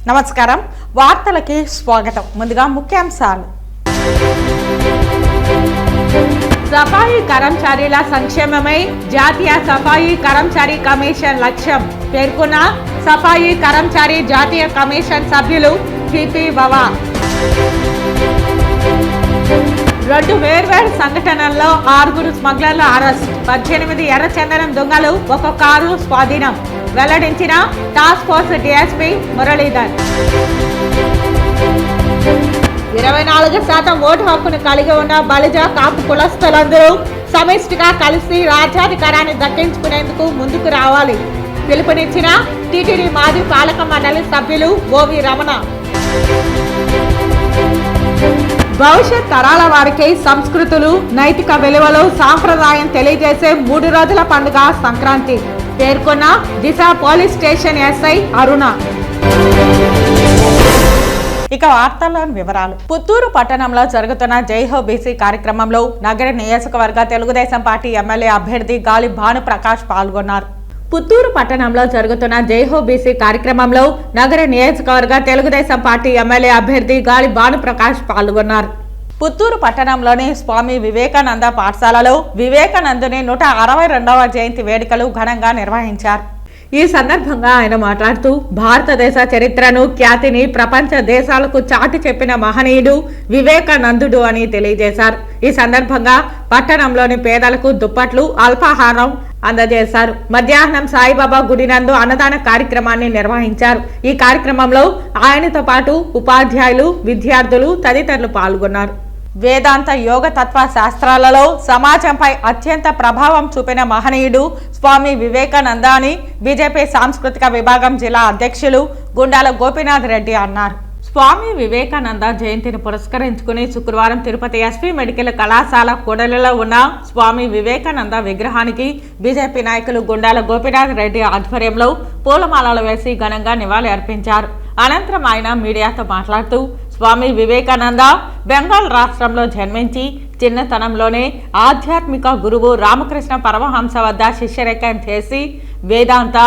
నమస్కారం వార్తలకి స్వాగతం. ముందుగా ముఖ్యాంశాలు. సఫాయి కర్మచారీల సంక్షేమమే జాతీయ సఫాయి కర్మచారి కమిషన్ లక్ష్యం పేర్కొన్న సఫాయి కర్మచారి జాతీయ కమిషన్ సభ్యులు పిపి వవా. 2 వేర్వేరు సంఘటనల్లో 6 స్మగ్లర్ల అరెస్ట్, 18 ఎర్రచందనం దొంగలు, 1 కారు స్వాధీనం వెల్లడించిన task force DSP Muralidhar. 24% vote హక్కును కలిగి ఉన్న బలిజ కాపు కులస్తులందరూ సమిష్టిగా కలిసి రాజ్యాధికారాన్ని దక్కించుకునేందుకు ముందుకు రావాలి పిలుపునిచ్చిన టీటీడీ మాజీ పాలక మండలి సభ్యులు ఓవి రమణ. భవిష్యత్ తరాల వారికి సంస్కృతులు, నైతిక విలువలు, సాంప్రదాయం తెలియజేసే 3 రోజుల పండుగ సంక్రాంతి పేర్కొన్న దిశ పోలీస్ స్టేషన్ ఎస్ఐ అరుణ. ఇక వార్తల్లోని వివరాలు. పుత్తూరు పట్టణంలో జరుగుతున్న జై హో బీసీ కార్యక్రమంలో నగర నియోజకవర్గ తెలుగుదేశం పార్టీ ఎమ్మెల్యే అభ్యర్థి గాలి భానుప్రకాష్ పాల్గొన్నారు. పుత్తూరు పట్టణంలో జరుగుతున్న జై హో బీసీ కార్యక్రమంలో నగర నియోజకవర్గ తెలుగుదేశం పార్టీ ఎమ్మెల్యే అభ్యర్థి గాలి భానుప్రకాష్ పాల్గొన్నారు. పుత్తూరు పట్టణంలోని స్వామి వివేకానంద పాఠశాలలో వివేకానందుని 162వ జయంతి వేడుకలు ఘనంగా నిర్వహించారు. ఈ సందర్భంగా ఆయన మాట్లాడుతూ భారతదేశ చరిత్రను, ఖ్యాతిని ప్రపంచ దేశాలకు చాటి చెప్పిన మహనీయుడు వివేకానందుడు అని తెలియజేశారు. ఈ సందర్భంగా పట్టణంలోని పేదలకు దుప్పట్లు, అల్పాహారం అందజేశారు. మధ్యాహ్నం సాయిబాబా గుడి నందు అన్నదాన కార్యక్రమాన్ని నిర్వహించారు. ఈ కార్యక్రమంలో ఆయనతో పాటు ఉపాధ్యాయులు, విద్యార్థులు తదితరులు పాల్గొన్నారు. వేదాంత యోగ తత్వ శాస్త్రాలలో సమాజంపై అత్యంత ప్రభావం చూపిన మహనీయుడు స్వామి వివేకానంద అని బీజేపీ సాంస్కృతిక విభాగం జిల్లా అధ్యక్షులు గుండాల గోపీనాథ్ రెడ్డి అన్నారు. స్వామి వివేకానంద జయంతిని పురస్కరించుకుని శుక్రవారం తిరుపతి ఎస్పీ మెడికల్ కళాశాల కూడలిలో ఉన్న స్వామి వివేకానంద విగ్రహానికి బీజేపీ నాయకులు గుండాల గోపీనాథ్ రెడ్డి ఆధ్వర్యంలో పూలమాలలు వేసి ఘనంగా నివాళి అర్పించారు. అనంతరం ఆయన మీడియాతో మాట్లాడుతూ స్వామి వివేకానంద బెంగాల్ రాష్ట్రంలో జన్మించి చిన్నతనంలోనే ఆధ్యాత్మిక గురువు రామకృష్ణ పరమహంస వద్ద శిష్యరేఖం చేసి వేదాంత,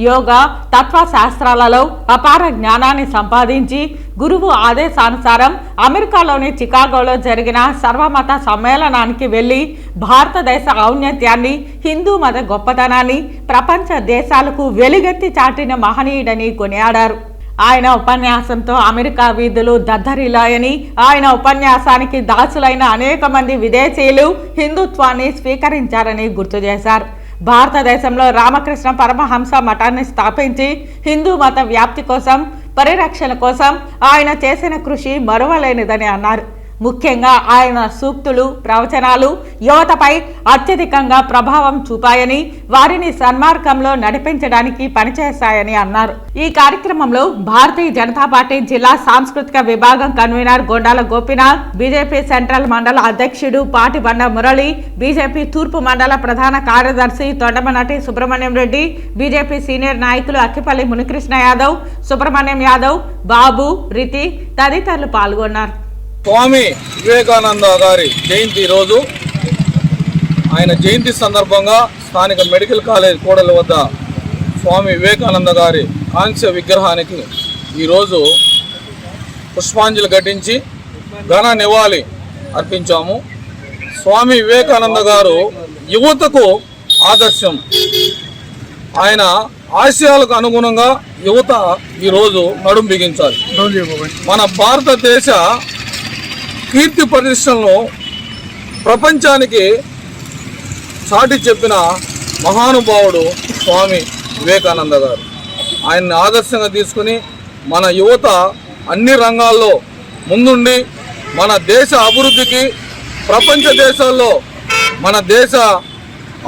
యోగ, తత్వశాస్త్రాలలో అపార జ్ఞానాన్ని సంపాదించి గురువు ఆదేశానుసారం అమెరికాలోని చికాగోలో జరిగిన సర్వమత సమ్మేళనానికి వెళ్లి భారతదేశ ఔన్నత్యాన్ని, హిందూ మత గొప్పతనాన్ని ప్రపంచ దేశాలకు వెలుగెత్తి చాటిన మహనీయుడని కొనియాడారు. ఆయన ఉపన్యాసంతో అమెరికా వీధులు దద్దరిల్లాయని, ఆయన ఉపన్యాసానికి దాసులైన అనేక మంది విదేశీయులు హిందుత్వాన్ని స్వీకరించారని గుర్తు చేశారు. భారతదేశంలో రామకృష్ణ పరమహంస మఠాన్ని స్థాపించి హిందూ మత వ్యాప్తి కోసం, పరిరక్షణ కోసం ఆయన చేసిన కృషి మరువలేనిదని అన్నారు. ముఖ్యంగా ఆయన సూక్తులు, ప్రవచనాలు యువతపై అత్యధికంగా ప్రభావం చూపాయని, వారిని సన్మార్గంలో నడిపించడానికి పనిచేస్తాయని అన్నారు. ఈ కార్యక్రమంలో భారతీయ జనతా పార్టీ జిల్లా సాంస్కృతిక విభాగం కన్వీనర్ గొండాల గోపీనాథ్, బీజేపీ సెంట్రల్ మండల అధ్యక్షుడు పాటిబండ మురళి, బీజేపీ తూర్పు మండల ప్రధాన కార్యదర్శి తొండమనటి సుబ్రహ్మణ్యం రెడ్డి, బీజేపీ సీనియర్ నాయకులు అక్కిపల్లి మునికృష్ణ యాదవ్, సుబ్రహ్మణ్యం యాదవ్, బాబు, రితి తదితరులు పాల్గొన్నారు. స్వామి వివేకానంద గారి జయంతి రోజు, ఆయన జయంతి సందర్భంగా స్థానిక మెడికల్ కాలేజ్ కూడలి వద్ద స్వామి వివేకానంద గారి కాంస్య విగ్రహానికి ఈరోజు పుష్పాంజలి ఘటించి ఘన నివాళి అర్పించాము. స్వామి వివేకానంద గారు యువతకు ఆదర్శం. ఆయన ఆశయాలకు అనుగుణంగా యువత ఈరోజు నడుం బిగించాలి. మన భారతదేశ కీర్తి ప్రతిష్టలను ప్రపంచానికి చాటి చెప్పిన మహానుభావుడు స్వామి వివేకానంద గారు. ఆయన్ని ఆదర్శంగా తీసుకుని మన యువత అన్ని రంగాల్లో ముందుండి మన దేశ అభివృద్ధికి, ప్రపంచ దేశాల్లో మన దేశ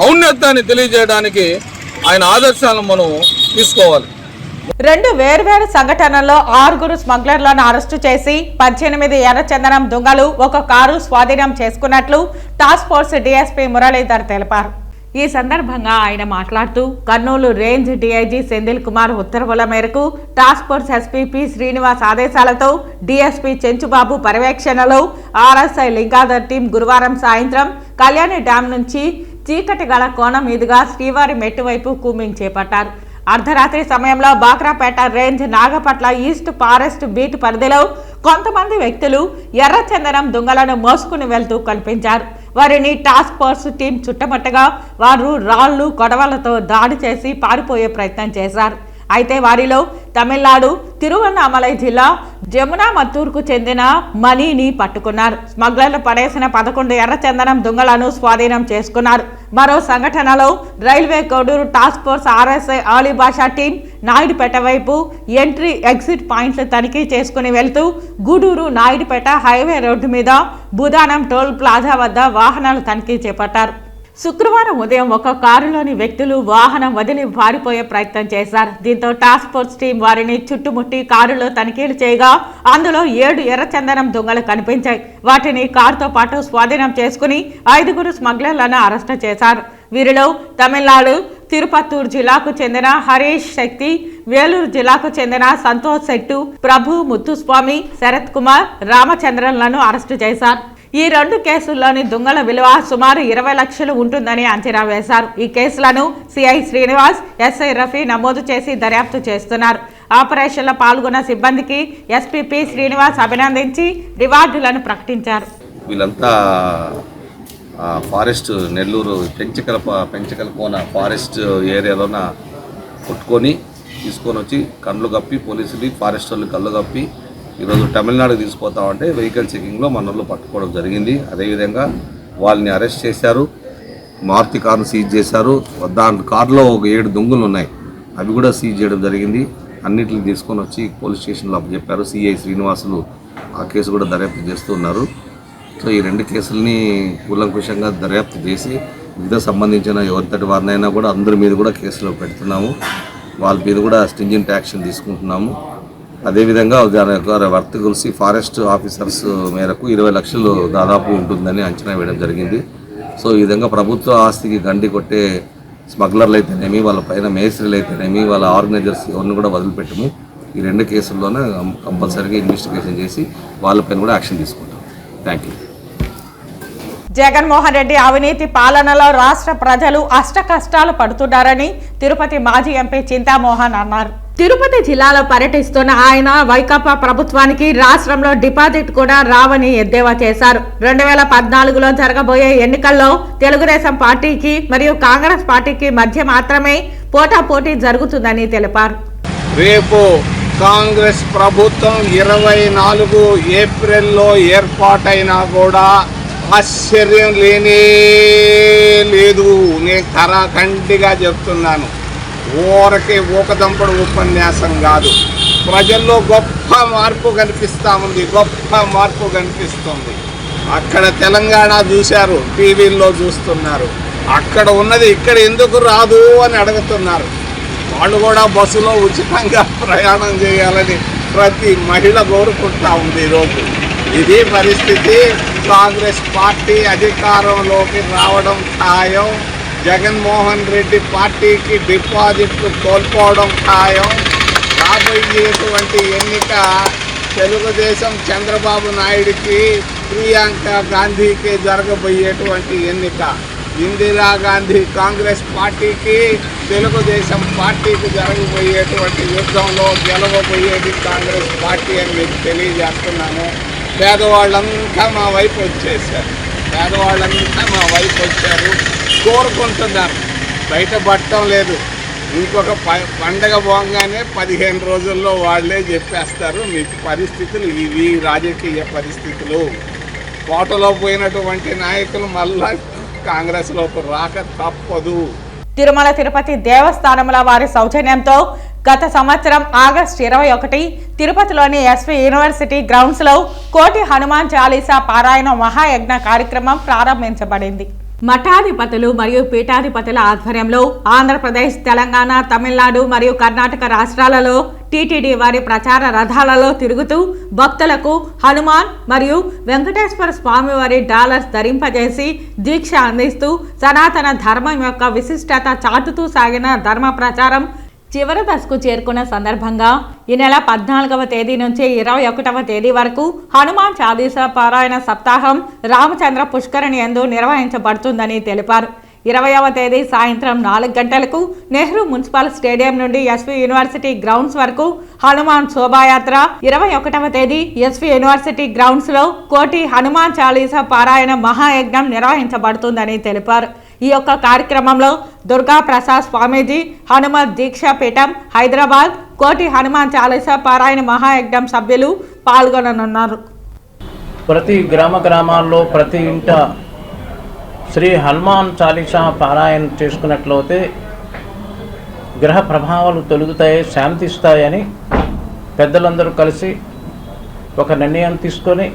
ఔన్నత్యాన్ని తెలియజేయడానికి ఆయన ఆదర్శాలను మనం తీసుకోవాలి. 2 వేర్వేరు సంఘటనల్లో 6 స్మగ్లర్లను అరెస్టు చేసి 18 ఎర్రచందనం దొంగలు, 1 కారు స్వాధీనం చేసుకున్నట్లు టాస్క్ ఫోర్స్ డిఎస్పీ మురళీధర్ తెలిపారు. ఈ సందర్భంగా ఆయన మాట్లాడుతూ కర్నూలు రేంజ్ డీఐజీ సెంధిల్ కుమార్ ఉత్తర్వుల మేరకు task force SP P Srinivas ఆదేశాలతో డీఎస్పీ చెంచుబాబు పర్యవేక్షణలో ఆర్ఎస్ఐ లింగాధర్ టీం గురువారం సాయంత్రం కళ్యాణి డ్యాం నుంచి చీకటి గల కోణం మీదుగా శ్రీవారి మెట్టు వైపు కూంబింగ్ చేపట్టారు. అర్ధరాత్రి సమయంలో Bakrapeta range Nagapatla east forest beat పరిధిలో కొంతమంది వ్యక్తులు ఎర్రచందనం దొంగలను మోసుకుని వెళ్తూ కనిపించారు. వారిని టాస్క్ ఫోర్స్ టీం చుట్టమట్టగా వారు రాళ్లు కొడవలతో దాడి చేసి పారిపోయే ప్రయత్నం చేశారు. అయితే వారిలో తమిళనాడు తిరువన్నామలై జిల్లా జమునామత్తూరుకు చెందిన మనీని పట్టుకున్నారు. స్మగ్లర్లు పడేసిన 11 ఎర్రచందనం దొంగలను స్వాధీనం చేసుకున్నారు. మరో సంఘటనలో railway Koduru task force RSI Alibasha team Naidupeta వైపు ఎంట్రీ ఎగ్జిట్ పాయింట్లు తనిఖీ చేసుకుని వెళ్తూ గూడూరు నాయుడుపేట హైవే రోడ్డు మీద బుధానం టోల్ ప్లాజా వద్ద వాహనాలు తనిఖీ చేపట్టారు. శుక్రవారం ఉదయం ఒక కారులోని వ్యక్తులు వాహనం వదిలి పారిపోయే ప్రయత్నం చేశారు. దీంతో టాస్క్ ఫోర్స్ టీం వారిని చుట్టుముట్టి కారులో తనిఖీలు చేయగా అందులో 7 ఎర్రచందనం దొంగలు కనిపించాయి. వాటిని కారుతో పాటు స్వాధీనం చేసుకుని 5 స్మగ్లర్లను అరెస్టు చేశారు. వీరిలో తమిళనాడు తిరుపత్తూరు జిల్లాకు చెందిన హరీష్ శక్తి, వేలూరు జిల్లాకు చెందిన సంతోష్ శెట్టు, ప్రభు ముత్తుస్వామి, శరత్ కుమార్, రామచంద్రన్లను అరెస్టు చేశారు. ఈ 2 కేసుల్లోని దొంగల విలువ సుమారు 20 లక్షలు ఉంటుందని అంచనా వేశారు. ఈ కేసులను సిఐ శ్రీనివాస్, ఎస్ఐ రఫీ నమోదు చేసి దర్యాప్తు చేస్తున్నారు. ఆపరేషన్లో పాల్గొన్న సిబ్బందికి ఎస్పీపీ శ్రీనివాస్ అభినందించి రివార్డులను ప్రకటించారు. వీళ్ళంతా ఫారెస్ట్ నెల్లూరు పెంచకలకోన ఫారెస్ట్ ఏరియాలోన కొట్టుకొని తీసుకొని వచ్చి కళ్ళు కప్పి పోలీసులు ఫారెస్ట్ వాళ్ళు కళ్ళు కప్పి ఈరోజు తమిళనాడుకి తీసుకుపోతామంటే వెహికల్ చెకింగ్లో మన వాళ్ళు పట్టుకోవడం జరిగింది. అదేవిధంగా వాళ్ళని అరెస్ట్ చేశారు. మారుతి కారును సీజ్ చేశారు. దాని కారులో ఒక 7 దొంగలు ఉన్నాయి, అవి కూడా సీజ్ చేయడం జరిగింది. అన్నిటిని తీసుకొని వచ్చి పోలీస్ స్టేషన్లో అప్పచెప్పారు. సిఐ శ్రీనివాసులు ఆ కేసు కూడా దర్యాప్తు చేస్తూ ఉన్నారు. సో ఈ 2 కేసులని కూలంకుషంగా దర్యాప్తు చేసి వివిధ సంబంధించిన ఎవరితటి వారినైనా కూడా అందరి మీద కూడా కేసులో పెడుతున్నాము. వాళ్ళ మీద కూడా స్ట్రింజెంట్ యాక్షన్ తీసుకుంటున్నాము. అదేవిధంగా దాని యొక్క వర్త్ కలిసి ఫారెస్ట్ ఆఫీసర్స్ మేరకు 20 లక్షలు దాదాపు ఉంటుందని అంచనా వేయడం జరిగింది. సో ఈ విధంగా ప్రభుత్వ ఆస్తికి గండి కొట్టే స్మగ్లర్లు అయితేనేమి, వాళ్ళ పైన మేస్త్రీలు అయితేనేమి, వాళ్ళ ఆర్గనైజర్స్ ఎవరిని కూడా వదిలిపెట్టము. ఈ 2 కేసుల్లోనే కంపల్సరీగా ఇన్వెస్టిగేషన్ చేసి వాళ్ళపైన కూడా యాక్షన్ తీసుకుంటాం. Thank you. జగన్మోహన్ రెడ్డి అవినీతి పాలనలో రాష్ట్ర ప్రజలు అష్ట కష్టాలు పడుతున్నారని తిరుపతి మాజీ ఎంపీ చింతామోహన్ అన్నారు. తిరుపతి జిల్లాలో పర్యటిస్తున్న ఆయన వైకాపా ప్రభుత్వానికి రాష్ట్రంలో డిపాజిట్ కూడా రావని ఎద్దేవా చేశారు. 2014లో జరగబోయే ఎన్నికల్లో తెలుగుదేశం పార్టీకి మరియు కాంగ్రెస్ పార్టీకి మధ్య మాత్రమే పోటాపోటీ జరుగుతుందని తెలిపారు. రేపు కాంగ్రెస్ ప్రభుత్వం 24 ఏప్రిల్లో ఏర్పాటైనా కూడా ఆశ్చర్యం లేనే లేదు. నేను ఖరాఖండిగా చెప్తున్నాను. ఊరకే ఊకదంపడు ఉపన్యాసం కాదు. ప్రజల్లో గొప్ప మార్పు కనిపిస్తూ ఉంది. గొప్ప మార్పు కనిపిస్తుంది. అక్కడ తెలంగాణ చూశారు, టీవీల్లో చూస్తున్నారు. అక్కడ ఉన్నది ఇక్కడ ఎందుకు రాదు అని అడుగుతున్నారు. వాళ్ళు కూడా బస్సులో ఉచితంగా ప్రయాణం చేయాలని ప్రతి మహిళ కోరుకుంటా ఉంది. ఈరోజు ఇది పరిస్థితి. కాంగ్రెస్ పార్టీ అధికారంలోకి రావడం ఖాయం. జగన్మోహన్ రెడ్డి పార్టీకి డిపాజిట్లు కోల్పోవడం ఖాయం. రాబోయేటువంటి ఎన్నిక తెలుగుదేశం చంద్రబాబు నాయుడికి, ప్రియాంక గాంధీకి జరగబోయేటువంటి ఎన్నిక. ఇందిరాగాంధీ కాంగ్రెస్ పార్టీకి, తెలుగుదేశం పార్టీకి జరగబోయేటువంటి యుద్ధంలో గెలవబోయేది కాంగ్రెస్ పార్టీ అని మీకు తెలియజేస్తున్నాను. పేదవాళ్ళంతా మా వైపు వచ్చేసారు. కోరుకుంటున్నారు. బయటపడటం లేదు. ఇంకొక పండగ పోగానే 15 రోజుల్లో వాళ్ళే చెప్పేస్తారు మీకు పరిస్థితులు ఇవి, రాజకీయ పరిస్థితులు. కోటలో పోయినటువంటి నాయకులు మళ్ళా కాంగ్రెస్లోకి రాక తప్పదు. తిరుమల తిరుపతి దేవస్థానముల వారి సౌజన్యంతో గత సంవత్సరం ఆగస్టు 21 తిరుపతిలోని ఎస్వి యూనివర్సిటీ గ్రౌండ్స్ లో కోటి హనుమాన్ చాలీసా పారాయణ మహాయజ్ఞ కార్యక్రమం ప్రారంభించబడింది. మఠాధిపతులు మరియు పీఠాధిపతుల ఆధ్వర్యంలో ఆంధ్రప్రదేశ్, తెలంగాణ, తమిళనాడు మరియు కర్ణాటక రాష్ట్రాలలో టీటీడీ వారి ప్రచార రథాలలో తిరుగుతూ భక్తులకు హనుమాన్ మరియు వెంకటేశ్వర స్వామి వారి డాలర్స్ ధరింపజేసి దీక్ష అందిస్తూ సనాతన ధర్మం యొక్క విశిష్టత చాటుతూ సాగిన ధర్మ ప్రచారం చివరి దశకు చేరుకున్న సందర్భంగా ఈ నెల 14వ తేదీ నుంచి 21వ తేదీ వరకు హనుమాన్ చాలీసా పారాయణ సప్తాహం రామచంద్ర పుష్కరిణి యందు నిర్వహించబడుతుందని తెలిపారు. 20వ తేదీ సాయంత్రం 4 గంటలకు నెహ్రూ మున్సిపల్ స్టేడియం నుండి ఎస్వి యూనివర్సిటీ గ్రౌండ్స్ వరకు హనుమాన్ శోభాయాత్ర, 21వ తేదీ ఎస్వి యూనివర్సిటీ గ్రౌండ్స్ లో కోటి హనుమాన్ చాలీసా పారాయణ మహాయజ్ఞం నిర్వహించబడుతుందని తెలిపారు. ఈ యొక్క కార్యక్రమంలో దుర్గా ప్రసాద్ స్వామీజీ, హనుమత్ దీక్షా పీఠం హైదరాబాద్, కోటి హనుమాన్ చాలీసా పారాయణ మహాయజ్ఞం సభ్యులు పాల్గొననున్నారు. ప్రతి గ్రామాల్లో ప్రతి ఇంట శ్రీ హనుమాన్ చాలీసా పారాయణ చేసుకున్నట్లయితే గ్రహ ప్రభావాలు తొలుగుతాయి, శాంతిస్తాయని పెద్దలందరూ కలిసి ఒక నిర్ణయం తీసుకొని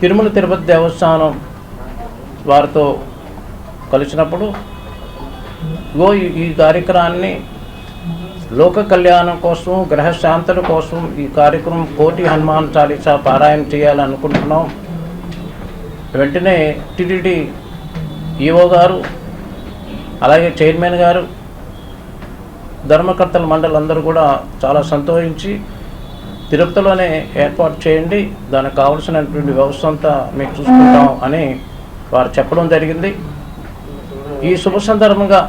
తిరుమల తిరుపతి దేవస్థానం వారితో కలిసినప్పుడు ఈ కార్యక్రమాన్ని లోక కళ్యాణం కోసం, గ్రహశాంతుల కోసం ఈ కార్యక్రమం కోటి హనుమాన్ చాలీసా పారాయణ చేయాలనుకుంటున్నాం. వెంటనే టిటిడి ఈఓ గారు, అలాగే చైర్మన్ గారు, ధర్మకర్తల మండలందరూ కూడా చాలా సంతోషించి తిరుపతిలోనే ఏర్పాటు చేయండి, దానికి కావలసినటువంటి వ్యవస్థ అంతా మేము చూసుకుంటాం అని వారు చెప్పడం జరిగింది. ఈ శుభ సందర్భంగా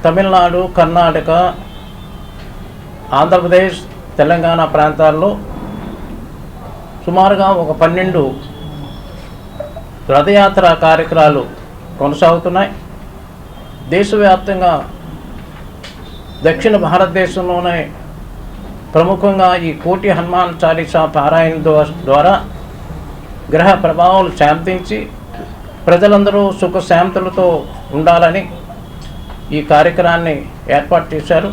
తమిళనాడు, కర్ణాటక, ఆంధ్రప్రదేశ్, తెలంగాణ ప్రాంతాల్లో సుమారుగా ఒక 12 రథయాత్ర కార్యక్రమాలు కొనసాగుతున్నాయి. దేశవ్యాప్తంగా దక్షిణ భారతదేశంలోనే ప్రముఖంగా ఈ కోటి హనుమాన్ చాలీసా పారాయణ ద్వారా గ్రహ ప్రభావాలు శాంతించి ప్రజలందరూ సుఖశాంతులతో ఉండాలని ఈ కార్యక్రమాన్ని ఏర్పాటు చేశారు.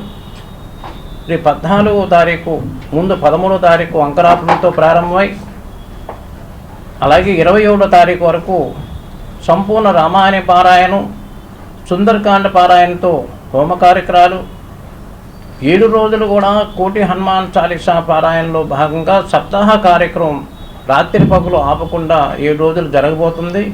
రేపు 14వ తారీఖు ముందు 13వ తారీఖు అంకురార్పణతో ప్రారంభమై అలాగే 27వ తారీఖు వరకు సంపూర్ణ రామాయణ పారాయణం, సుందరకాండ పారాయణతో హోమ కార్యక్రమాలు, 7 రోజులు కూడా కోటి హనుమాన్ చాలీసా పారాయణలో భాగంగా సప్తాహ కార్యక్రమం రాత్రి పగలు ఆపకుండా 7 రోజులు జరగబోతుంది.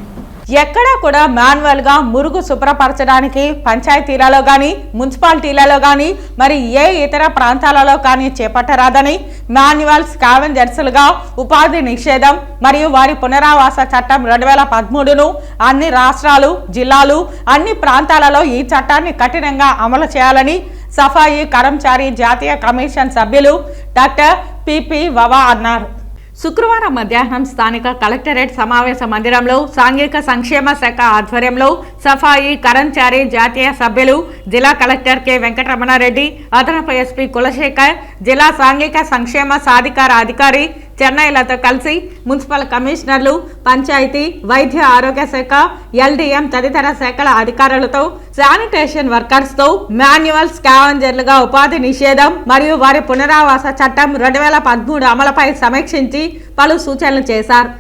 ఎక్కడా కూడా మాన్యువల్ గా మురుగు శుభ్రపరచడానికి పంచాయతీలలో కానీ, మున్సిపాలిటీలలో కానీ, మరి ఏ ఇతర ప్రాంతాలలో కానీ చేపట్టరాదని మాన్యువల్ స్కావెంజర్స్లుగా ఉపాధి నిషేధం మరియు వారి పునరావాస చట్టం 2013ను అన్ని రాష్ట్రాలు, జిల్లాలు, అన్ని ప్రాంతాలలో ఈ చట్టాన్ని కఠినంగా అమలు చేయాలని సఫాయి కర్మచారి జాతీయ కమిషన్ సభ్యులు డాక్టర్ పిపి వవా అన్నారు. శుక్రవారం మధ్యాహ్నం స్థానిక కలెక్టరేట్ సమావేశ మందిరంలో సాంఘిక సంక్షేమ శాఖ ఆధ్వర్యంలో సఫాయి కర్మచారి జాతీయ సభ్యులు, జిల్లా కలెక్టర్ కె వెంకటరమణారెడ్డి, అదనపు ఎస్పీ కులశేఖర్, జిల్లా సాంఘిక సంక్షేమ సాధికార అధికారి చెన్నైలతో కలిసి మున్సిపల్ కమిషనర్లు, పంచాయతీ, వైద్య ఆరోగ్య శాఖ, ఎల్డీఎం తదితర శాఖల అధికారులతో, శానిటేషన్ వర్కర్స్తో మాన్యువల్ స్కావెంజర్లుగా ఉపాధి నిషేధం మరియు వారి పునరావాస చట్టం 2013 అమలుపై సమీక్షించి పలు సూచనలు చేశారు.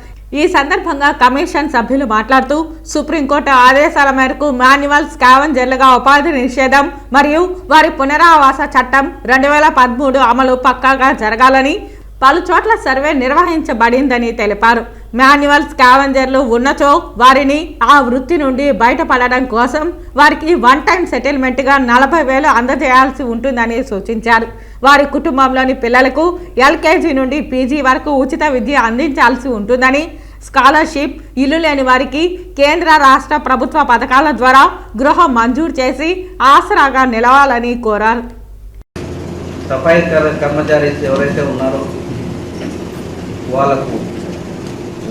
ఈ సందర్భంగా కమిషన్ సభ్యులు మాట్లాడుతూ సుప్రీంకోర్టు ఆదేశాల మేరకు మాన్యువల్ స్కావెంజర్లుగా ఉపాధి నిషేధం మరియు వారి పునరావాస చట్టం 2013 అమలు పక్కాగా జరగాలని పలు చోట్ల సర్వే నిర్వహించబడిందని తెలిపారు. మాన్యువల్ స్కావెంజర్లు ఉన్నచో వారిని ఆ వృత్తి నుండి బయటపడడం కోసం వారికి వన్ టైం సెటిల్మెంట్గా 40,000 అందజేయాల్సి ఉంటుందని సూచించారు. వారి కుటుంబంలోని పిల్లలకు ఎల్కేజీ నుండి పీజీ వరకు ఉచిత విద్య అందించాల్సి ఉంటుందని, స్కాలర్షిప్, ఇల్లు లేని వారికి కేంద్ర రాష్ట్ర ప్రభుత్వ పథకాల ద్వారా గృహం మంజూరు చేసి ఆసరాగా నిలవాలని కోరారు. సఫాయి కర్మచారీస్ ఎవరైతే ఉన్నారో వాళ్ళకు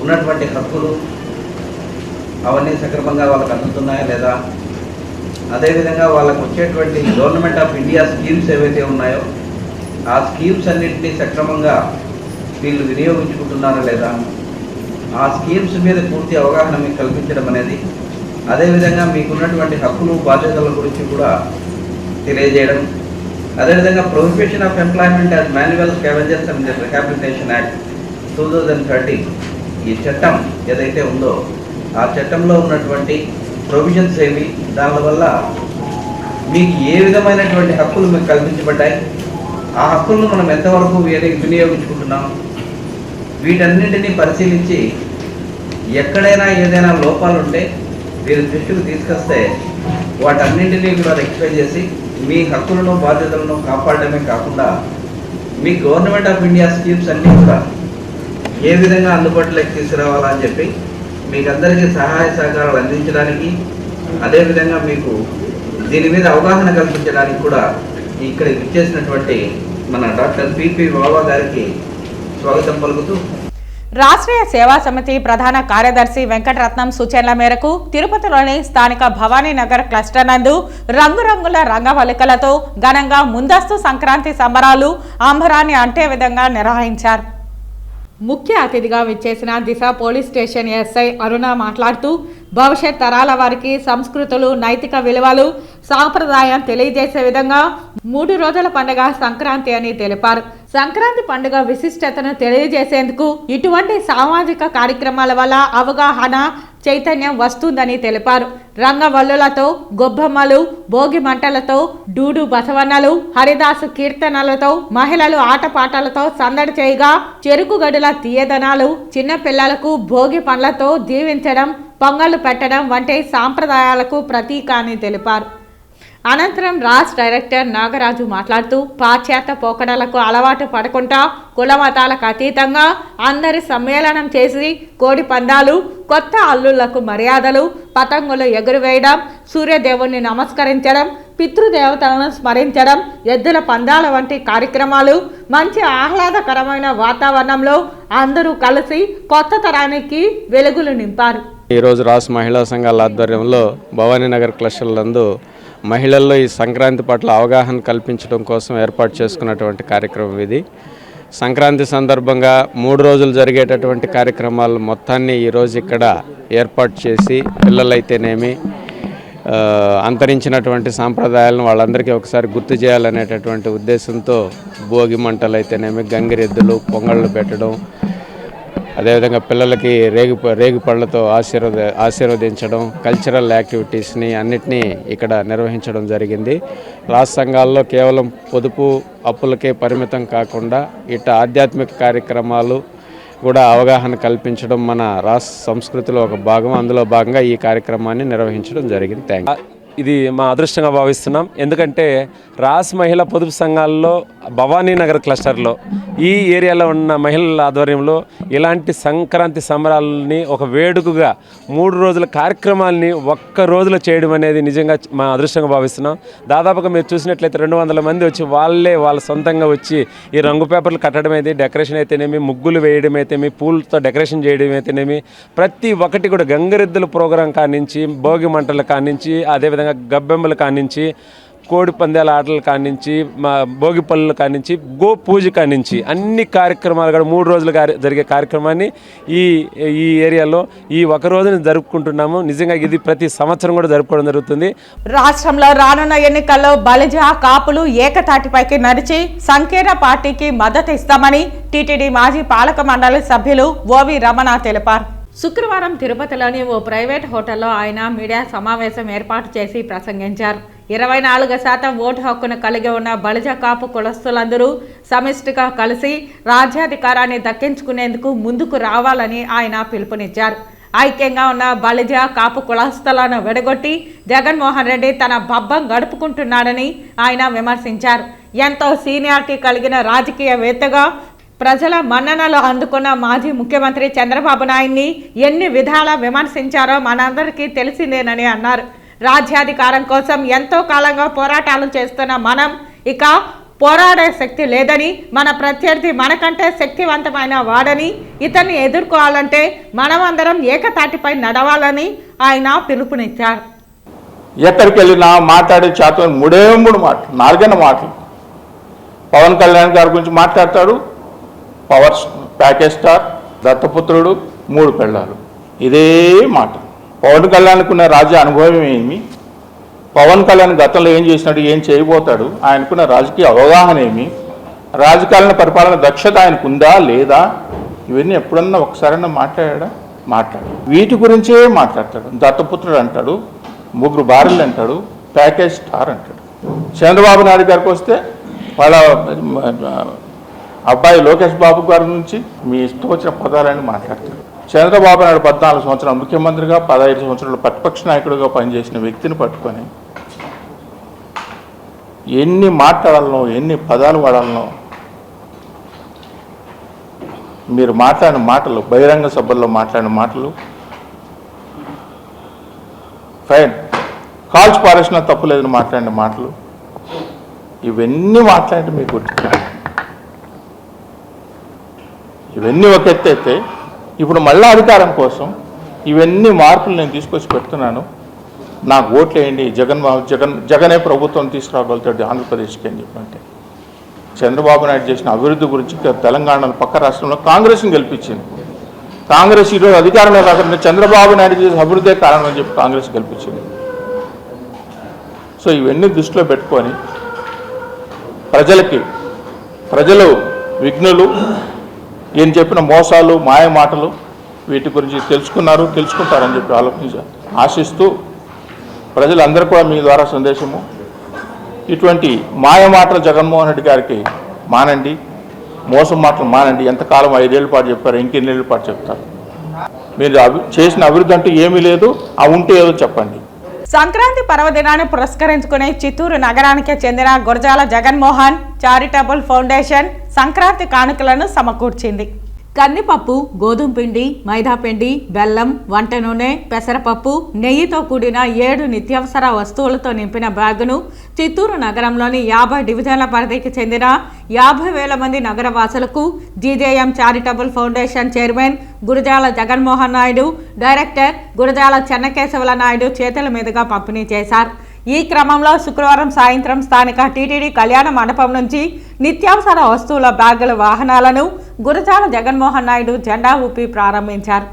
ఉన్నటువంటి హక్కులు అవన్నీ సక్రమంగా వాళ్ళకు అందుతున్నాయా లేదా, అదేవిధంగా వాళ్ళకు వచ్చేటువంటి గవర్నమెంట్ ఆఫ్ ఇండియా స్కీమ్స్ ఏవైతే ఉన్నాయో ఆ స్కీమ్స్ అన్నింటినీ సక్రమంగా వీళ్ళు వినియోగించుకుంటున్నారా లేదా, ఆ స్కీమ్స్ మీద పూర్తి అవగాహన మీకు కల్పించడం అనేది, అదేవిధంగా మీకున్నటువంటి హక్కులు బాధ్యతల గురించి కూడా తెలియజేయడం, అదేవిధంగా prohibition of employment as manual scavengers and rehabilitation act 2013 ఈ చట్టం ఏదైతే ఉందో ఆ చట్టంలో ఉన్నటువంటి ప్రొవిజన్స్ ఏవి, దానివల్ల మీకు ఏ విధమైనటువంటి హక్కులు మీకు కల్పించబడ్డాయి, ఆ హక్కులను మనం ఎంతవరకు వినియోగించుకుంటున్నాం, వీటన్నింటినీ పరిశీలించి ఎక్కడైనా ఏదైనా లోపాలు ఉంటే వీరి దృష్టికి తీసుకొస్తే వాటన్నింటినీ కూడా రెక్టిఫై చేసి మీ హక్కులను బాధ్యతలను కాపాడడమే కాకుండా మీ గవర్నమెంట్ ఆఫ్ ఇండియా స్కీమ్స్ అన్నీ కూడా ఏ విధంగా అందుబాటులోకి తీసుకురావాలని చెప్పి మీకు అందరికీ సహాయ సహకారాలు అందించడానికి, అదేవిధంగా మీకు దీని మీద అవగాహన కల్పించడానికి కూడా ఇక్కడ ఇచ్చేసినటువంటి మన డాక్టర్ పిపి బాబా గారికి స్వాగతం పలుకుతూ, రాష్ట్రీయ సేవా సమితి ప్రధాన కార్యదర్శి వెంకటరత్నం సూచనల మేరకు తిరుపతిలోని స్థానిక భవానీ నగర్ క్లస్టర్ నందు రంగురంగుల రంగవల్లికలతో ఘనంగా ముందస్తు సంక్రాంతి సంబరాలు అంబరాన్ని అంటే విధంగా నిర్వహించారు. ముఖ్య అతిథిగా విచ్చేసిన దిశ పోలీస్ స్టేషన్ ఎస్ఐ అరుణ మాట్లాడుతూ భవిష్యత్ తరాల వారికి సంస్కృతులు, నైతిక విలువలు, సాంప్రదాయం తెలియజేసే విధంగా 3 రోజుల పండుగ సంక్రాంతి అని తెలిపారు. సంక్రాంతి పండుగ విశిష్టతను తెలియజేసేందుకు ఇటువంటి సామాజిక కార్యక్రమాల వల్ల అవగాహన, చైతన్యం వస్తుందని తెలిపారు. రంగవల్లులతో, గొబ్బమ్మలు, భోగి మంటలతో, డూడు బసవన్నలు, హరిదాసు కీర్తనలతో, మహిళలు ఆటపాటలతో సందడి చేయగా చెరుకు గడుల తీయదనాలు, చిన్న పిల్లలకు భోగి పండ్లతో దీవించడం, పొంగళ్లు పెట్టడం వంటి సాంప్రదాయాలకు ప్రతీక అని తెలిపారు. అనంతరం రాజ్ డైరెక్టర్ నాగరాజు మాట్లాడుతూ పాశ్చాత్య పోకడలకు అలవాటు పడకుండా కులమతాలకు అతీతంగా అందరి సమ్మేళనం చేసి కోడి పందాలు, కొత్త అల్లుళ్లకు మర్యాదలు, పతంగులు ఎగురువేయడం, సూర్యదేవుణ్ణి నమస్కరించడం, పితృదేవతలను స్మరించడం, ఎద్దుల పందాల వంటి కార్యక్రమాలు మంచి ఆహ్లాదకరమైన వాతావరణంలో అందరూ కలిసి కొత్త తరానికి వెలుగులు నింపారు. ఈరోజు రాష్ట్ర మహిళా సంఘాల ఆధ్వర్యంలో భవానీనగర్ క్లస్టర్ నందు మహిళల్లో ఈ సంక్రాంతి పట్ల అవగాహన కల్పించడం కోసం ఏర్పాటు చేసుకున్నటువంటి కార్యక్రమం ఇది. సంక్రాంతి సందర్భంగా 3 రోజులు జరిగేటటువంటి కార్యక్రమాలు మొత్తాన్ని ఈరోజు ఇక్కడ ఏర్పాటు చేసి పిల్లలైతేనేమి అంతరించినటువంటి సాంప్రదాయాలను వాళ్ళందరికీ ఒకసారి గుర్తు చేయాలనేటటువంటి ఉద్దేశంతో భోగి మంటలు అయితేనేమి, గంగిరెద్దులు, పొంగళ్ళు పెట్టడం, అదేవిధంగా పిల్లలకి రేగి పళ్ళతో ఆశీర్వదించడం, కల్చరల్ యాక్టివిటీస్ని అన్నిటినీ ఇక్కడ నిర్వహించడం జరిగింది. రాష్ట్ర సంఘాల్లో కేవలం పొదుపు అప్పులకే పరిమితం కాకుండా ఇటు ఆధ్యాత్మిక కార్యక్రమాలు కూడా అవగాహన కల్పించడం మన రాష్ట్ర సంస్కృతిలో ఒక భాగం. అందులో భాగంగా ఈ కార్యక్రమాన్ని నిర్వహించడం జరిగింది. Thank you. ఇది మా అదృష్టంగా భావిస్తున్నాం. ఎందుకంటే రాస్ మహిళా పొదుపు సంఘాల్లో భవానీ నగర్ క్లస్టర్లో ఈ ఏరియాలో ఉన్న మహిళల ఆధ్వర్యంలో ఇలాంటి సంక్రాంతి సంబరాలని ఒక వేడుకగా 3 రోజుల కార్యక్రమాలని ఒక్క రోజులో చేయడం అనేది నిజంగా మా అదృష్టంగా భావిస్తున్నాం. దాదాపుగా మీరు చూసినట్లయితే 200 మంది వచ్చి వాళ్ళ సొంతంగా వచ్చి ఈ రంగు పేపర్లు కట్టడం అయితే, డెకరేషన్ అయితేనేమి, ముగ్గులు వేయడం అయితేనేమి, పూలతో డెకరేషన్ చేయడం అయితేనేమి, ప్రతి ఒక్కటి కూడా గంగిరెద్దుల ప్రోగ్రాం కానించి, భోగి మంటల కానించి, అదేవిధంగా గబ్బెమ్మల కానించి, కోడి పందాల ఆటల కానించి, మా భోగి పళ్ళ కానించి, గో పూజ కానించి అన్ని కార్యక్రమాలు కూడా 3 రోజులు జరిగే కార్యక్రమాన్ని ఈ ఏరియాలో ఈ ఒక రోజుని జరుపుకుంటున్నాము. నిజంగా ఇది ప్రతి సంవత్సరం కూడా జరుపుకోవడం జరుగుతుంది. రాష్ట్రంలో రానున్న ఎన్నికల్లో బలిజ, కాపులు ఏకతాటిపైకి నడిచి సంకీర్ణ పార్టీకి మద్దతు ఇస్తామని టీటీడీ మాజీ పాలక మండలి సభ్యులు ఓవి రమణ తెలిపారు. శుక్రవారం తిరుపతిలోని ఓ ప్రైవేట్ హోటల్లో ఆయన మీడియా సమావేశం ఏర్పాటు చేసి ప్రసంగించారు. 24% ఓటు హక్కును కలిగి ఉన్న బలిజ, కాపు కులస్తులందరూ సమిష్టిగా కలిసి రాజ్యాధికారాన్ని దక్కించుకునేందుకు ముందుకు రావాలని ఆయన పిలుపునిచ్చారు. ఐక్యంగా ఉన్న బలిజ, కాపు కులస్తులను విడగొట్టి జగన్మోహన్ రెడ్డి తన బబ్బం గడుపుకుంటున్నాడని ఆయన విమర్శించారు. ఎంతో సీనియారిటీ కలిగిన రాజకీయవేత్తగా ప్రజల మన్ననలు అందుకున్న మాజీ ముఖ్యమంత్రి చంద్రబాబు నాయుడిని ఎన్ని విధాలా విమర్శించారో మనందరికీ తెలిసిందేనని అన్నారు. రాజ్యాధికారం కోసం ఎంతో కాలంగా పోరాటాలు చేస్తున్న మనం ఇక పోరాడే శక్తి లేదని, మన ప్రత్యర్థి మనకంటే శక్తివంతమైన వాడని, ఇతన్ని ఎదుర్కోవాలంటే మనమందరం ఏకతాటిపై నడవాలని ఆయన పిలుపునిచ్చారు. ఎక్కడికి వెళ్ళినా మాట్లాడే చేత 3 మాటలు, 4 మాటలు. పవన్ కళ్యాణ్ గారి గురించి మాట్లాడతాడు. పవర్ ప్యాకేజ్ స్టార్, దత్తపుత్రుడు, 3 పెళ్ళాలు, ఇదే మాట. పవన్ కళ్యాణ్కు ఉన్న రాజ్య అనుభవం ఏమి, పవన్ కళ్యాణ్ గతంలో ఏం చేసినాడు, ఏం చేయబోతాడు, ఆయనకున్న రాజకీయ అవగాహన ఏమి, రాజకీయాల పరిపాలన దక్షత ఆయనకుందా లేదా, ఇవన్నీ ఎప్పుడన్నా ఒకసారన్నా మాట్లాడా? వీటి గురించే మాట్లాడతాడు. దత్తపుత్రుడు అంటాడు, 3 భార్యలు అంటాడు, ప్యాకేజ్ స్టార్ అంటాడు. చంద్రబాబు నాయుడు గారికి వస్తే వాళ్ళ అబ్బాయి లోకేష్ బాబు గారి నుంచి మీ ఇష్టం వచ్చిన పదాలని మాట్లాడతాడు. చంద్రబాబు నాయుడు 14 సంవత్సరాలు ముఖ్యమంత్రిగా, 15 సంవత్సరాలు ప్రతిపక్ష నాయకుడిగా పనిచేసిన వ్యక్తిని పట్టుకొని ఎన్ని మాట్లాడాలనో, ఎన్ని పదాలు వాడాలనో, మీరు మాట్లాడిన మాటలు, బహిరంగ సభల్లో మాట్లాడిన మాటలు ఫైన్. కాల్చి పారేసిన తప్పులేదని మాట్లాడిన మాటలు, ఇవన్నీ మాట్లాడి మీకు ఇవన్నీ ఒక ఎత్తు అయితే ఇప్పుడు మళ్ళీ అధికారం కోసం ఇవన్నీ మార్పులు నేను తీసుకొచ్చి పెడుతున్నాను, నాకు ఓట్లు వేయండి, జగనే ప్రభుత్వం తీసుకురాగలుగుతాడు ఆంధ్రప్రదేశ్కి అని చెప్పంటే చంద్రబాబు నాయుడు చేసిన అభివృద్ధి గురించి తెలంగాణలో పక్క రాష్ట్రంలో కాంగ్రెస్ని గెలిపించింది. కాంగ్రెస్ ఈరోజు అధికారంలో రాకుండా చంద్రబాబు నాయుడు చేసిన అభివృద్ధే కారణం అని చెప్పి కాంగ్రెస్ గెలిపించింది. సో ఇవన్నీ దృష్టిలో పెట్టుకొని ప్రజలు విఘ్నులు ఈయన చెప్పిన మోసాలు మాయ మాటలు వీటి గురించి తెలుసుకుంటారని చెప్పి ఆశిస్తూ ప్రజలందరూ కూడా మీ ద్వారా సందేశము, ఇటువంటి మాయ మాటలు జగన్మోహన్ రెడ్డి గారికి మానండి, మోసం మాటలు మానండి. ఎంతకాలం 5 ఏళ్ళ పాటు చెప్పారు, ఇంకెన్నేళ్ళ పాటు చెప్తారు? మీరు చేసిన అభివృద్ధి అంటూ ఏమీ లేదు, ఆ ఉంటే ఏదో చెప్పండి. సంక్రాంతి పర్వదినాన్ని పురస్కరించుకుని చిత్తూరు నగరానికి చెందిన గురజాల జగన్మోహన్ చారిటబుల్ ఫౌండేషన్ సంక్రాంతి కానుకలను సమకూర్చింది. కందిపప్పు, గోధుమ పిండి, మైదా పిండి, బెల్లం, వంట నూనె, పెసరపప్పు, నెయ్యితో కూడిన 7 నిత్యావసర వస్తువులతో నింపిన బ్యాగును చిత్తూరు నగరంలోని 50 డివిజన్ల పరిధికి చెందిన 50,000 మంది నగరవాసులకు GJM charitable foundation chairman Gurajala Jaganmohan Naidu, director Gurajala Chennakesavula Naidu చేతుల మీదుగా పంపిణీ చేశారు. ఈ క్రమంలో శుక్రవారం సాయంత్రం స్థానిక టీటీడీ కళ్యాణ మండపం నుంచి నిత్యావసర వస్తువుల బ్యాగుల వాహనాలను గురజాల జగన్మోహన్ నాయుడు జెండా ఊపి ప్రారంభించారు.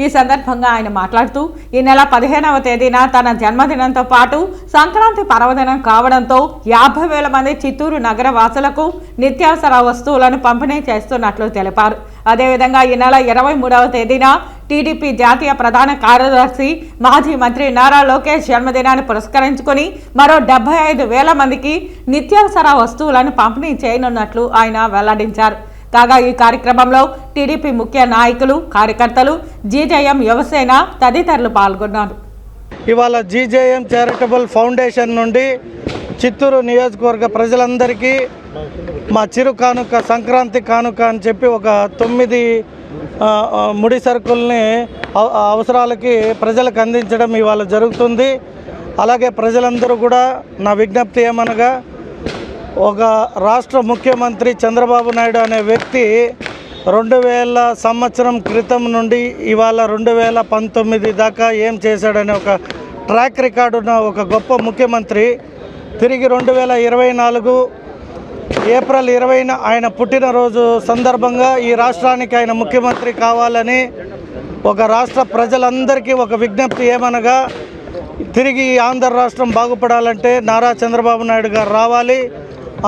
ఈ సందర్భంగా ఆయన మాట్లాడుతూ ఈ నెల 15వ తేదీన తన జన్మదినంతో పాటు సంక్రాంతి పర్వదినం కావడంతో 50,000 మంది చిత్తూరు నగర వాసులకు నిత్యావసర వస్తువులను పంపిణీ చేస్తున్నట్లు తెలిపారు. అదేవిధంగా ఈ నెల 23వ తేదీన టీడీపీ జాతీయ ప్రధాన కార్యదర్శి మాజీ మంత్రి నారా లోకేష్ జన్మదినాన్ని పురస్కరించుకుని మరో 75,000 మందికి నిత్యావసర వస్తువులను పంపిణీ చేయనున్నట్లు ఆయన వెల్లడించారు. కాగా ఈ కార్యక్రమంలో టీడీపీ ముఖ్య నాయకులు, కార్యకర్తలు, జీజేఎం యువసేన తదితరులు పాల్గొన్నారు. ఇవాళ జీజేఎం చారిటబుల్ ఫౌండేషన్ నుండి చిత్తూరు నియోజకవర్గ ప్రజలందరికీ మా చిరు కానుక, సంక్రాంతి కానుక అని చెప్పి ఒక 9 ముడి సరుకుల్ని అవసరాలకి ప్రజలకు అందించడం ఇవాళ జరుగుతుంది. అలాగే ప్రజలందరూ కూడా నా విజ్ఞప్తి ఏమనగా, ఒక రాష్ట్ర ముఖ్యమంత్రి చంద్రబాబు నాయుడు అనే వ్యక్తి 2000 సంవత్సరం క్రితం నుండి ఇవాళ 2019 దాకా ఏం చేశాడనే ఒక ట్రాక్ రికార్డు ఉన్న ఒక గొప్ప ముఖ్యమంత్రి తిరిగి 2024 ఏప్రిల్ 20న ఆయన పుట్టినరోజు సందర్భంగా ఈ రాష్ట్రానికి ఆయన ముఖ్యమంత్రి కావాలని ఒక రాష్ట్ర ప్రజలందరికీ ఒక విజ్ఞప్తి ఏమనగా, తిరిగి ఆంధ్ర రాష్ట్రం బాగుపడాలంటే నారా చంద్రబాబు నాయుడు గారు రావాలి.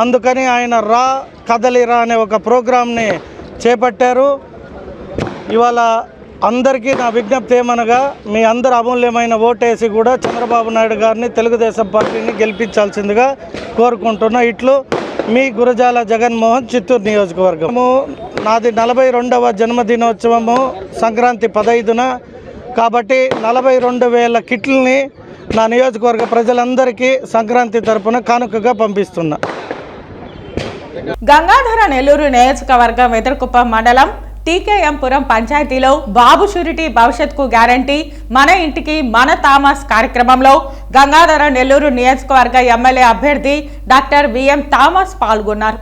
అందుకని ఆయన కదలిరా అనే ఒక ప్రోగ్రాంని చేపట్టారు. ఇవాళ అందరికీ నా విజ్ఞప్తి ఏమనగా, మీ అందరు అమూల్యమైన ఓటేసి కూడా చంద్రబాబు నాయుడు గారిని, తెలుగుదేశం పార్టీని గెలిపించాల్సిందిగా కోరుకుంటున్నా. ఇట్లు మీ గురజాల జగన్మోహన్, చిత్తూరు నియోజకవర్గము. నాది 42వ జన్మదినోత్సవము సంక్రాంతి 15న. కాబట్టి 42,000 కిట్లని నా నియోజకవర్గ ప్రజలందరికీ సంక్రాంతి తరపున కానుకగా పంపిస్తున్నా. గంగాధర నెల్లూరు నియోజకవర్గం వెదర్కుప్పం మండలం టీకేఎంపురం పంచాయతీలో బాబు షూరిటీ భవిష్యత్కు గ్యారంటీ, మన ఇంటికి మన థామస్ కార్యక్రమంలో గంగాధర నెల్లూరు నియోజకవర్గ ఎమ్మెల్యే అభ్యర్థి డాక్టర్ విఎం థామస్ పాల్గొన్నారు.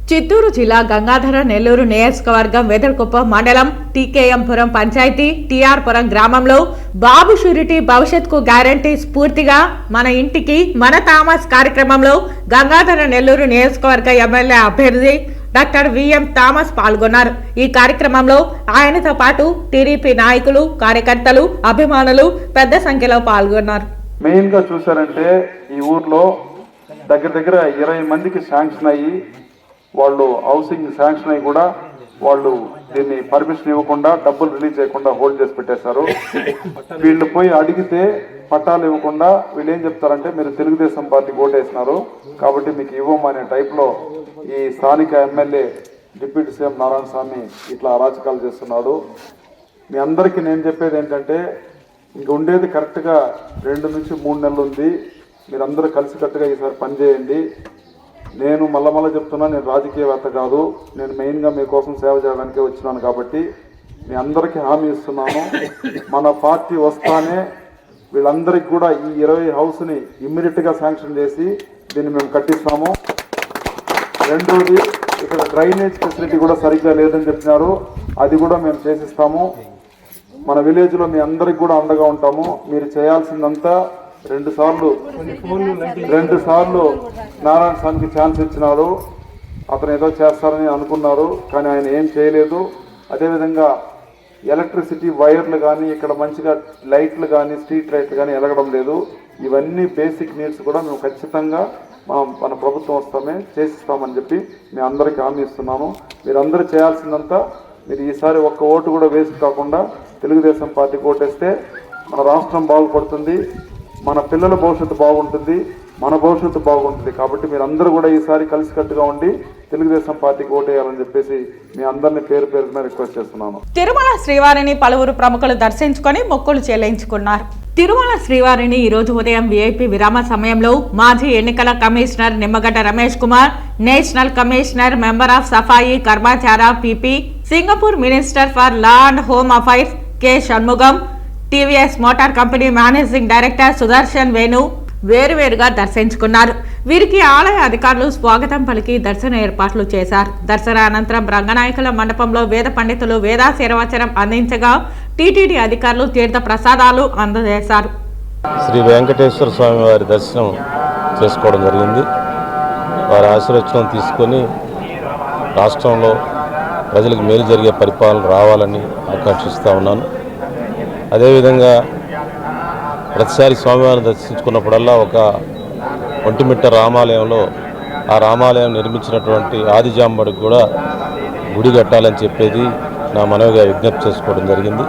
చిత్తూరు జిల్లా గంగాధర నెల్లూరు నియోజకవర్గం వెదర్కుప్పం మండలం టీకేఎంపురం పంచాయతీ టీఆర్పురం గ్రామంలో బాబు షూరిటీ భవిష్యత్కు గ్యారంటీ స్ఫూర్తిగా మన ఇంటికి మన థామస్ కార్యక్రమంలో గంగాధర నెల్లూరు నియోజకవర్గ ఎమ్మెల్యే అభ్యర్థి డాక్టర్ విఎం థామస్ పాల్గొన్నారు. ఈ కార్యక్రమంలో ఆయనతో పాటు టీడీపీ నాయకులు, కార్యకర్తలు, అభిమానులు పెద్ద సంఖ్యలో పాల్గొన్నారు. మెయిన్ గా చూసారంటే ఈ ఊర్లో దగ్గర 20 మందికి శాంక్షన్ అయ్యి, వాళ్ళు హౌసింగ్ శాంక్షన్ అయ్యి కూడా వాళ్ళు దీన్ని పర్మిషన్ ఇవ్వకుండా, డబ్బులు రిలీజ్ చేయకుండా హోల్డ్ చేసి పెట్టేశారు. వీళ్ళు పోయి అడిగితే పట్టాలు ఇవ్వకుండా వీళ్ళు ఏం చెప్తారంటే, మీరు తెలుగుదేశం పార్టీకి ఓటేసినారు కాబట్టి మీకు ఇవ్వమనే టైప్లో ఈ స్థానిక ఎమ్మెల్యే డిప్యూటీ సీఎం నారాయణ స్వామి ఇట్లా అరాచకాలు చేస్తున్నాడు. మీ అందరికీ నేను చెప్పేది ఏంటంటే, ఇంక ఉండేది కరెక్ట్గా 2 నుంచి 3 నెలలు ఉంది. మీరందరూ కలిసికట్టుగా ఈసారి పనిచేయండి. నేను మళ్ళా చెప్తున్నా, నేను రాజకీయవేత్త కాదు, నేను మెయిన్గా మీకోసం సేవ చేయడానికే వచ్చినాను. కాబట్టి మీ అందరికీ హామీ ఇస్తున్నాను, మన పార్టీ వస్తానే వీళ్ళందరికీ కూడా ఈ 20 హౌస్ని ఇమ్మీడియట్గా శాంక్షన్ చేసి దీన్ని మేము కట్టిస్తాము. రెండోది, ఇక్కడ డ్రైనేజ్ ఫెసిలిటీ కూడా సరిగ్గా లేదని చెప్పినారు, అది కూడా మేము చేసిస్తాము. మన విలేజ్లో మీ అందరికి కూడా అండగా ఉంటాము. మీరు చేయాల్సిందంతా 2 సార్లు నారాయణ స్వామికి ఛాన్స్ ఇచ్చినారు. అతను ఏదో చేస్తారని అనుకున్నారు, కానీ ఆయన ఏం చేయలేదు. అదేవిధంగా ఎలక్ట్రిసిటీ వైర్లు కానీ, ఇక్కడ మంచిగా లైట్లు కానీ, స్ట్రీట్ లైట్లు కానీ ఎలగడం లేదు. ఇవన్నీ బేసిక్ నీడ్స్ కూడా మేము ఖచ్చితంగా మన ప్రభుత్వం వస్తామే చేసిస్తామని చెప్పి మేము అందరికీ హామీ ఇస్తున్నాము. మీరందరూ చేయాల్సిందంతా, మీరు ఈసారి ఒక్క ఓటు కూడా వేస్ట్ కాకుండా తెలుగుదేశం పార్టీకి ఓటేస్తే మన రాష్ట్రం బాగుపడుతుంది, మన పిల్లల భవిష్యత్తు బాగుంటుంది, మన భవిష్యత్తు బాగుంటుంది. కాబట్టి మీరందరూ కూడా ఈసారి కలిసికట్టుగా ఉండి తెలుగుదేశం పార్టీకి ఓటేయాలని చెప్పేసి మీ అందరినీ పేరు పేరున రిక్వెస్ట్ చేస్తున్నాను. తిరుమల శ్రీవారిని పలువురు ప్రముఖులు దర్శించుకొని మొక్కులు చెల్లించుకున్నారు. తిరుమల శ్రీవారిని ఈ రోజు ఉదయం విఐపి విరామ సమయంలో మాజీ ఎన్నికల commissioner Nimmagadda Ramesh Kumar, national commissioner, member of Safai Karmachari పిపి, Singapore minister for law and home affairs K Shanmugam, TVS motor company managing director Sudarshan Venu వేరువేరుగా దర్శించుకున్నారు. వీరికి ఆలయ అధికారులు స్వాగతం పలికి దర్శన ఏర్పాట్లు చేశారు. దర్శన అనంతరం రంగనాయకుల మండపంలో వేద పండితులు వేదాశీర్వచనం అందించగా టీటీడీ అధికారులు తీర్థ ప్రసాదాలు అందజేశారు. శ్రీ వెంకటేశ్వర స్వామి వారి దర్శనం చేసుకోవడం జరిగింది. వారి ఆశీర్వచనం తీసుకొని రాష్ట్రంలో ప్రజలకు మేలు జరిగే పరిపాలన రావాలని ఆకాంక్షిస్తూ ఉన్నాను. అదేవిధంగా ప్రతిసారి స్వామివారిని దర్శించుకున్నప్పుడల్లా ఒక ఒంటిమిట్ట రామాలయంలో ఆ రామాలయం నిర్మించినటువంటి ఆదిజాంబడికి కూడా గుడి కట్టాలని చెప్పేది నా మనవిగా విజ్ఞప్తి చేసుకోవడం జరిగింది.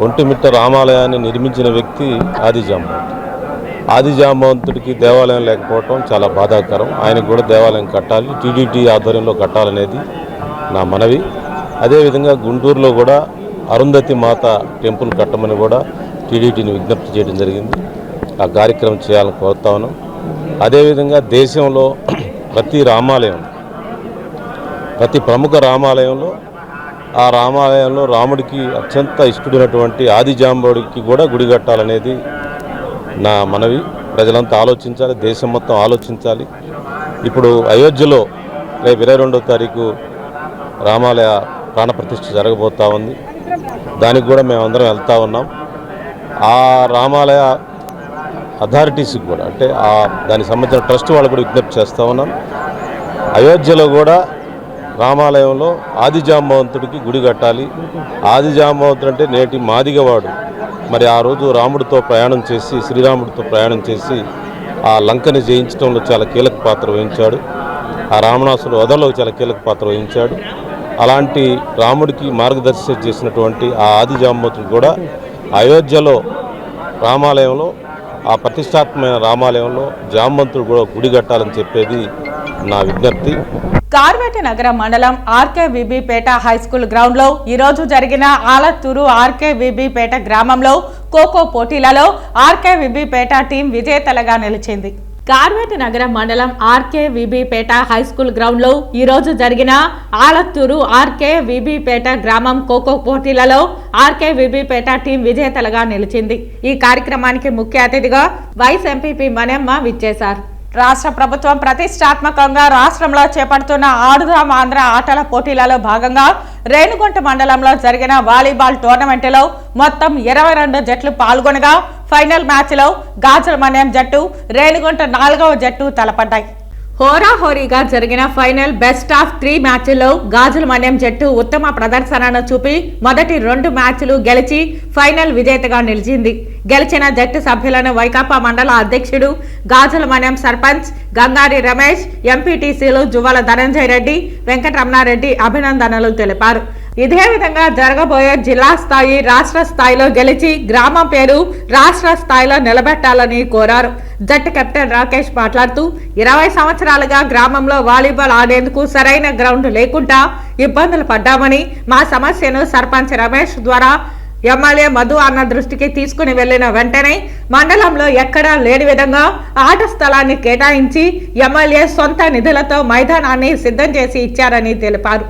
ఒంటిమిట్ట రామాలయాన్ని నిర్మించిన వ్యక్తి ఆదిజాంబవంతుడికి దేవాలయం లేకపోవటం చాలా బాధాకరం. ఆయనకు కూడా దేవాలయం కట్టాలి, టీడీటీ ఆధ్వర్యంలో కట్టాలనేది నా మనవి. అదేవిధంగా గుంటూరులో కూడా అరుంధతి మాత టెంపుల్ కట్టమని కూడా టీడీటీని విజ్ఞప్తి చేయడం జరిగింది. ఆ కార్యక్రమం చేయాలని కోరుతా ఉన్నాం. అదేవిధంగా దేశంలో ప్రతి ప్రముఖ రామాలయంలో ఆ రామాలయంలో రాముడికి అత్యంత ఇష్టమైనటువంటి ఆదిజాంబవుడికి కూడా గుడి కట్టాలనేది నా మనవి. ప్రజలంతా ఆలోచించాలి, దేశం మొత్తం ఆలోచించాలి. ఇప్పుడు అయోధ్యలో రేపు 22వ తారీఖు రామాలయ ప్రాణప్రతిష్ఠ జరగబోతూ ఉంది. దానికి కూడా మేమందరం వెళ్తూ ఉన్నాం. ఆ రామాలయ అథారిటీస్కి కూడా, అంటే దానికి సంబంధించిన ట్రస్ట్ వాళ్ళు కూడా విజ్ఞప్తి చేస్తూ ఉన్నాం. అయోధ్యలో కూడా రామాలయంలో ఆదిజాంబవంతుడికి గుడి కట్టాలి. ఆదిజాంబవంతుడు అంటే నేటి మాదిగవాడు. మరి ఆ రోజు రాముడితో ప్రయాణం చేసి, శ్రీరాముడితో ప్రయాణం చేసి ఆ లంకని జయించడంలో చాలా కీలక పాత్ర వహించాడు. ఆ రావణాసురుడి వధలో చాలా కీలక పాత్ర వహించాడు. అలాంటి రాముడికి మార్గదర్శనం చేసినటువంటి ఆ ఆదిజాంబవంతుడు కూడా అయోధ్యలో రామాలయంలో, ఆ ప్రతిష్టాత్మకమైన రామాలయంలో జాంబవంతుడు కూడా గుడి కట్టాలని చెప్పేది నా విజ్ఞప్తి. కార్వేట నగర మండలం ఆర్కేవిబిపేట హైస్కూల్ గ్రౌండ్ లో ఈ రోజు జరిగిన ఆలత్తూరు ఆర్కేవిబిపేట గ్రామంలో ఖోఖో పోటీలలో ఆర్కేవిబిపేట టీం విజేతలుగా నిలిచింది. కార్వేట నగర మండలం ఆర్కేవిబిపేట హైస్కూల్ గ్రౌండ్ లో ఈ రోజు జరిగిన ఆలత్తూరు ఆర్కేవిబిపేట గ్రామం ఖోఖో పోటీలలో ఆర్కేవిబిపేట టీం విజేతలుగా నిలిచింది. ఈ కార్యక్రమానికి ముఖ్య అతిథిగా వైస్ ఎంపీపీ మణెమ్మ విచ్చేశారు. రాష్ట్ర ప్రభుత్వం ప్రతిష్టాత్మకంగా రాష్ట్రంలో చేపడుతున్న ఆడుదాం ఆంధ్ర ఆటల పోటీలలో భాగంగా రేణిగుంట మండలంలో జరిగిన వాలీబాల్ టోర్నమెంట్లో మొత్తం 22 జట్లు పాల్గొనగా ఫైనల్ మ్యాచ్లో గాజుల మన్యం జట్టు రేణిగుంట 4వ జట్టు తలపడ్డాయి. హోరాహోరీగా జరిగిన ఫైనల్ బెస్ట్ ఆఫ్ 3 మ్యాచ్ల్లో గాజుల మన్యం జట్టు ఉత్తమ ప్రదర్శనను చూపి మొదటి 2 మ్యాచ్లు గెలిచి ఫైనల్ విజేతగా నిలిచింది. గెలిచిన జట్టు సభ్యులను వైకాపా మండల అధ్యక్షుడు గాజుల మన్యం సర్పంచ్ గంగారి రమేష్, ఎంపీటీసీలు జువ్వల ధనంజయ రెడ్డి, వెంకటరమణారెడ్డి అభినందనలు తెలిపారు. ఇదే విధంగా జరగబోయే జిల్లా స్థాయి, రాష్ట్ర స్థాయిలో గెలిచి గ్రామం పేరు రాష్ట్ర స్థాయిలో నిలబెట్టాలని కోరారు. జట్టు కెప్టెన్ రాకేష్ మాట్లాడుతూ 20 సంవత్సరాలుగా గ్రామంలో వాలీబాల్ ఆడేందుకు సరైన గ్రౌండ్ లేకుండా ఇబ్బందులు పడ్డామని, మా సమస్యను సర్పంచ్ రమేష్ ద్వారా ఎమ్మెల్యే మధు అన్న దృష్టికి తీసుకుని వెళ్లిన వెంటనే మండలంలో ఎక్కడా లేని విధంగా ఆట స్థలాన్ని కేటాయించి ఎమ్మెల్యే సొంత నిధులతో మైదానాన్ని సిద్ధం చేసి ఇచ్చారని తెలిపారు.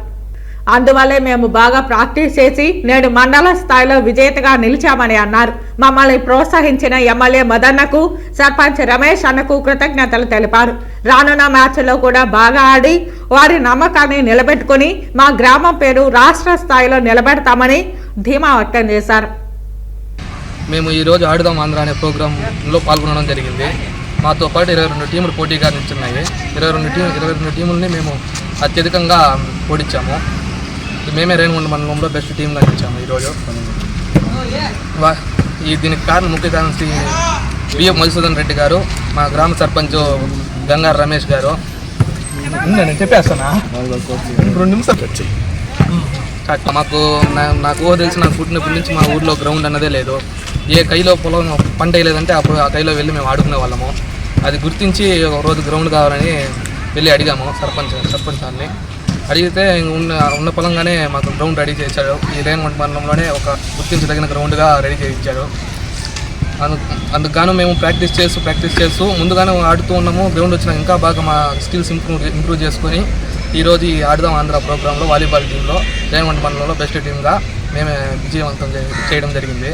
అందువల్లే మేము బాగా ప్రాక్టీస్ చేసి నేడు మండల స్థాయిలో విజేతగా నిలిచామని అన్నారు. మమ్మల్ని ప్రోత్సహించిన ఎమ్మెల్యే మదన్నకు, సర్పంచ్ రమేష్ అన్నకు కృతజ్ఞతలు తెలిపారు. రానున్న మ్యాచ్లో కూడా బాగా ఆడి వారి నమ్మకాన్ని నిలబెట్టుకుని మా గ్రామం పేరు రాష్ట్ర స్థాయిలో నిలబెడతామని ధీమా వ్యక్తం చేశారు. మేము ఈరోజు ఆడుదాం ఆంధ్ర అనే ప్రోగ్రాంలో పాల్గొనడం జరిగింది. మాతో పాటు 22 టీములు పోటీగా నిల్చున్నాయి. 22 టీములని మేము అత్యధికంగా ఓడించాము. మేమే రేణిగుంట మండలంలో బెస్ట్ టీమ్గా నిలిచాము ఈరోజు. దీనికి కారణం ముఖ్య కారణం శ్రీ బిఎం మధుసూదన్ రెడ్డి గారు, మా గ్రామ సర్పంచ్ గంగారు రమేష్ గారు. నేను చెప్పేస్తానా 2 నిమిషాలు వచ్చి మాకు నాకు ఊహ తెలిసి నాకు పుట్టినప్పటి నుంచి మా ఊర్లో గ్రౌండ్ అన్నదే లేదు. ఏ కైలో పొలం పంట వేయలేదంటే అప్పుడు ఆ కైలో వెళ్ళి మేము ఆడుకునే వాళ్ళము. అది గుర్తించి ఒక రోజు గ్రౌండ్ కావాలని వెళ్ళి అడిగాము సర్పంచ్ సార్ని. అడిగితే ఉన్న పొలంగానే మాకు గ్రౌండ్ రెడీ చేయించాడు. ఈ రేణిగుంట మండలంలోనే ఒక గుర్తించదగిన గ్రౌండ్గా రెడీ చేయించాడు. అందుకు గాను మేము ప్రాక్టీస్ చేస్తూ ముందుగానే ఆడుతూ ఉన్నాము. గ్రౌండ్ వచ్చినా ఇంకా బాగా మా స్కిల్స్ ఇంప్రూవ్ చేసుకొని ఈరోజు ఈ ఆడుదాం ఆంధ్ర ప్రోగ్రాంలో వాలీబాల్ టీంలో రేణిగుంట మండలంలో బెస్ట్ టీమ్గా మేమే విజయవంతం చేయడం జరిగింది.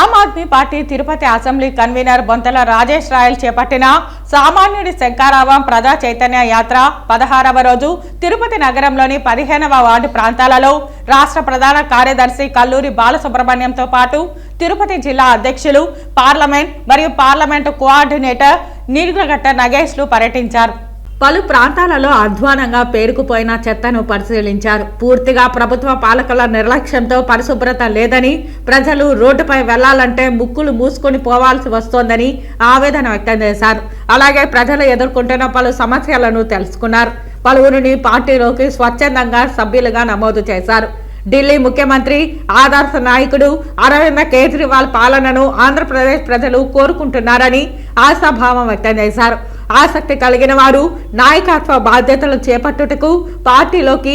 ఆమ్ ఆద్మీ పార్టీ తిరుపతి అసెంబ్లీ కన్వీనర్ బొంతల రాజేష్ రాయల్ చేపట్టిన సామాన్యుడి శంకారావం ప్రజా చైతన్య యాత్ర 16వ రోజు తిరుపతి నగరంలోని 15వ వార్డు ప్రాంతాలలో రాష్ట్ర ప్రధాన కార్యదర్శి కల్లూరి బాలసుబ్రహ్మణ్యంతో పాటు తిరుపతి జిల్లా అధ్యక్షులు, పార్లమెంట్ మరియు పార్లమెంటు కోఆర్డినేటర్ నీలగట్ట నగేష్లు పర్యటించారు. పలు ప్రాంతాలలో అధ్వానంగా పేరుకుపోయిన చెత్తను పరిశీలించారు. పూర్తిగా ప్రభుత్వ పాలకుల నిర్లక్ష్యంతో పరిశుభ్రత లేదని, ప్రజలు రోడ్డుపై వెళ్లాలంటే ముక్కులు మూసుకొని పోవాల్సి వస్తోందని ఆవేదన వ్యక్తం చేశారు. అలాగే ప్రజలు ఎదుర్కొంటున్న పలు సమస్యలను తెలుసుకున్నారు. పలువురిని పార్టీలోకి స్వచ్ఛందంగా సభ్యులుగా నమోదు చేశారు. ఢిల్లీ ముఖ్యమంత్రి ఆదర్శ నాయకుడు అరవింద్ కేజ్రీవాల్ పాలనను ఆంధ్రప్రదేశ్ ప్రజలు కోరుకుంటున్నారని ఆశాభావం వ్యక్తం చేశారు. ఆసక్తి కలిగిన వారు నాయకత్వ బాధ్యతలు చేపట్టుటకు పార్టీలోకి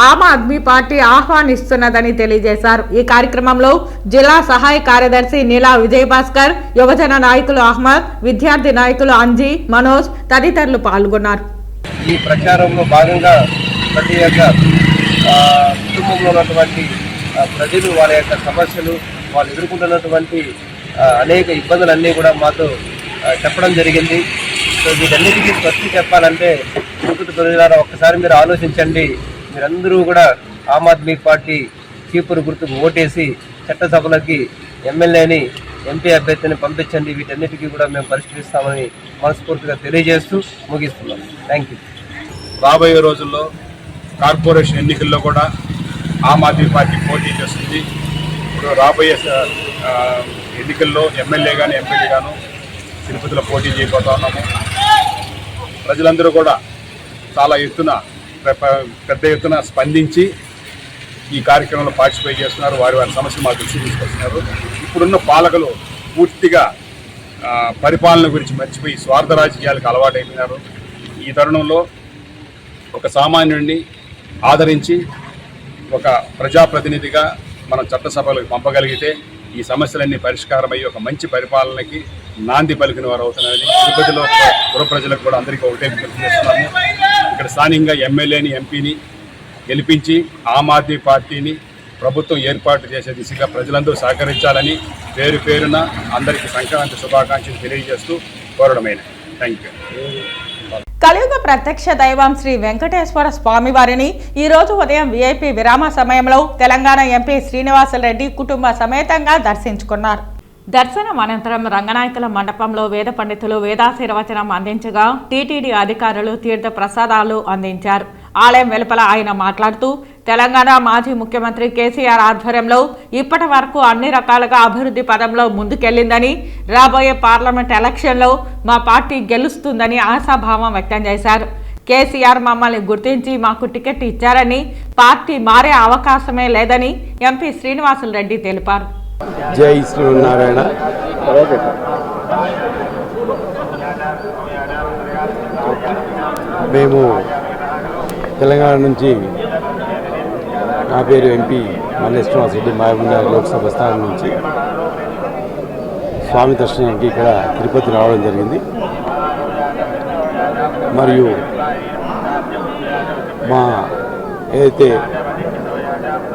ఆమ్ ఆద్మీ పార్టీ ఆహ్వానిస్తున్నదని తెలియజేశారు. ఈ కార్యక్రమంలో జిల్లా సహాయ కార్యదర్శి నీలా విజయభాస్కర్, యువజన నాయకులు అహ్మద్, విద్యార్థి నాయకులు అంజీ, మనోజ్ తదితరులు పాల్గొన్నారు. ఈ ప్రచారంలో భాగంగా ప్రతి ఒక్క కుటుంబంలో ఉన్నటువంటి ప్రజలు వాళ్ళ యొక్క సమస్యలు, వాళ్ళు ఎదుర్కొంటున్నటువంటి అనేక ఇబ్బందులన్నీ కూడా మాతో చెప్పడం జరిగింది. సో వీటన్నిటికీ స్పష్టి చెప్పాలంటే తిరుపతి ప్రజలారా ఒక్కసారి మీరు ఆలోచించండి. మీరందరూ కూడా ఆమ్ ఆద్మీ పార్టీ చీపురు గుర్తుకు ఓటేసి చట్టసభలకి ఎమ్మెల్యేని, ఎంపీ అభ్యర్థిని పంపించండి. వీటన్నిటికీ కూడా మేము పరిష్కరిస్తామని మనస్ఫూర్తిగా తెలియజేస్తూ ముగిస్తున్నాం. Thank you. రాబోయే రోజుల్లో కార్పొరేషన్ ఎన్నికల్లో కూడా ఆమ్ ఆద్మీ పార్టీ పోటీ చేస్తుంది. ఇప్పుడు రాబోయే ఎన్నికల్లో ఎమ్మెల్యే కానీ ఎంపీలు గాను తిరుపతిలో పోటీ చేయబోతా ఉన్నాము. ప్రజలందరూ కూడా చాలా పెద్ద ఎత్తున స్పందించి ఈ కార్యక్రమంలో పార్టిసిపేట్ చేస్తున్నారు. వారి సమస్యలు మా దృష్టికి తీసుకొస్తున్నారు. ఇప్పుడున్న పాలకులు పూర్తిగా పరిపాలన గురించి మర్చిపోయి స్వార్థ రాజకీయాలకు అలవాటైపోయినారు. ఈ తరుణంలో ఒక సామాన్యుడిని ఆదరించి ఒక ప్రజాప్రతినిధిగా మనం చట్టసభలకు పంపగలిగితే ఈ సమస్యలన్నీ పరిష్కారమయ్యి ఒక మంచి పరిపాలనకి నాంది పలికిన వారు అవుతున్నారని తిరుపతిలో పుర ప్రజలకు కూడా అందరికీ ఒకటే విజ్ఞప్తి చేస్తున్నాము. ఇక్కడ స్థానికంగా ఎమ్మెల్యేని, ఎంపీని గెలిపించి ఆమ్ ఆద్మీ పార్టీని ప్రభుత్వం ఏర్పాటు చేసే దిశగా ప్రజలందరూ సహకరించాలని పేరు పేరున అందరికీ సంక్రాంతి శుభాకాంక్షలు తెలియజేస్తూ కోరడమైన. Thank you. కలియుగ ప్రత్యక్ష దైవం శ్రీ వెంకటేశ్వర స్వామి వారిని ఈ రోజు ఉదయం విఐపి విరామ సమయంలో తెలంగాణ ఎంపీ శ్రీనివాసరెడ్డి కుటుంబ సమేతంగా దర్శించుకున్నారు. దర్శనం అనంతరం రంగనాయకుల మండపంలో వేద పండితులు వేదాశీర్వచనం అందించగా టీటీడీ అధికారులు తీర్థ ప్రసాదాలు అందించారు. ఆలయం వెలుపల ఆయన మాట్లాడుతూ తెలంగాణ మాజీ ముఖ్యమంత్రి కేసీఆర్ ఆధ్వర్యంలో ఇప్పటి వరకు అన్ని రకాలుగా అభివృద్ధి పదంలో ముందుకెళ్లిందని, రాబోయే పార్లమెంట్ ఎలక్షన్లో మా పార్టీ గెలుస్తుందని ఆశాభావం వ్యక్తం చేశారు. కేసీఆర్ మమ్మల్ని గుర్తించి మాకు టికెట్ ఇచ్చారని, పార్టీ మారే అవకాశమే లేదని ఎంపీ శ్రీనివాసరెడ్డి తెలిపారు. జై శ్రీనారాయణ. మేము తెలంగాణ నుంచి, నా పేరు ఎంపీ మల్లె శ్రీనివాసరెడ్డి, మహబూబ్నగర్ లోక్సభ స్థానం నుంచి స్వామి దర్శనానికి ఇక్కడ తిరుపతి రావడం జరిగింది. మరియు మా ఏదైతే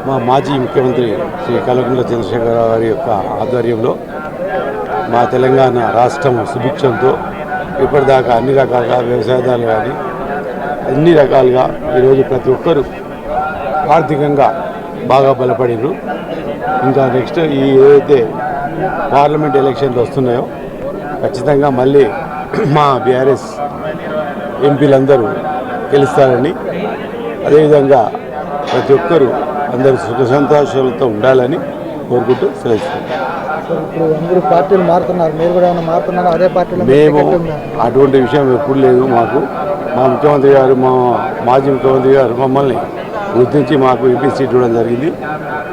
మా మాజీ ముఖ్యమంత్రి శ్రీ కల్వకుంట్ల చంద్రశేఖరరావు గారి యొక్క ఆధ్వర్యంలో మా తెలంగాణ రాష్ట్రం సుభిక్షంతో ఇప్పటిదాకా అన్ని రకాలుగా వ్యవసాయదారులు కానీ అన్ని రకాలుగా ఈరోజు ప్రతి ఒక్కరూ ఆర్థికంగా బాగా బలపడినారు. ఇంకా నెక్స్ట్ ఈ ఏదైతే పార్లమెంట్ ఎలక్షన్లు వస్తున్నాయో ఖచ్చితంగా మళ్ళీ మా బీఆర్ఎస్ ఎంపీలందరూ గెలుస్తారని, అదేవిధంగా ప్రతి ఒక్కరూ అందరూ సుఖ సంతోషాలతో ఉండాలని కోరుకుంటూ సెలవుస్తున్నాం. ఇప్పుడు అందరూ పార్టీలు మారుతున్నారు, మీరు కూడా ఏమైనా మారుతున్నారు? అదే పార్టీలో మేము అటువంటి విషయం ఎప్పుడు లేదు. మాకు మా ముఖ్యమంత్రి గారు, మా మాజీ ముఖ్యమంత్రి గారు మమ్మల్ని గుర్తించి మాకు ఎంపీ సీట్ ఇవ్వడం జరిగింది.